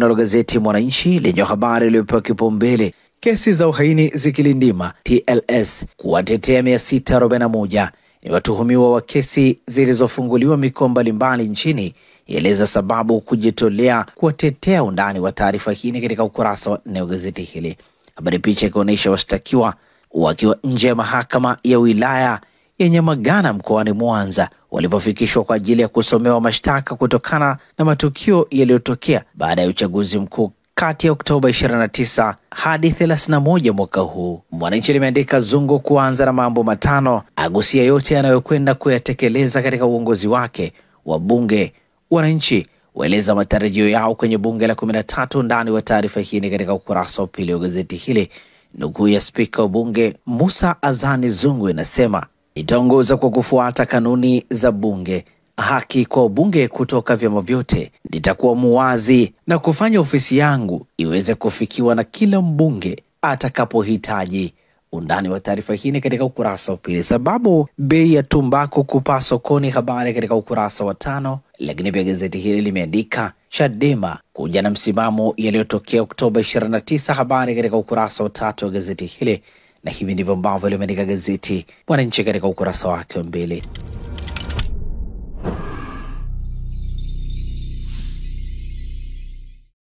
Kunalo gazeti Mwananchi lenye habari iliyopewa kipaumbele, kesi za uhaini zikilindima, TLS kuwatetea 641 ni watuhumiwa wa kesi zilizofunguliwa mikoa mbalimbali nchini, eleza sababu kujitolea kuwatetea. Undani wa taarifa hii katika ukurasa wa 4 wa gazeti hili. Habari picha ikionyesha washtakiwa wakiwa nje ya mahakama ya wilaya ya Nyamagana mkoani Mwanza walipofikishwa kwa ajili ya kusomewa mashtaka kutokana na matukio yaliyotokea baada ya uchaguzi mkuu kati ya Oktoba 29 hadi 31 mwaka huu. Mwananchi limeandika Zungu kuanza na mambo matano, agusia yote yanayokwenda kuyatekeleza katika uongozi wake. Wabunge wananchi waeleza matarajio yao kwenye bunge la 13. Ndani wa taarifa hii katika ukurasa wa 2 wa gazeti hili. Nukuu ya spika wa bunge Musa Azani Zungu inasema, itaongoza kwa kufuata kanuni za bunge, haki kwa bunge kutoka vyama vyote. Nitakuwa muwazi na kufanya ofisi yangu iweze kufikiwa na kila mbunge atakapohitaji. Undani wa taarifa hii katika ukurasa wa 2. Sababu bei ya tumbaku kupaa sokoni, habari katika ukurasa wa 5. Lakini pia gazeti hili limeandika Chadema kuja na msimamo yaliyotokea Oktoba 29, habari katika ukurasa wa 3 wa gazeti hili. Na hivi ndivyo ambavyo limeandika gazeti Mwananchi katika ukurasa wake wa mbele.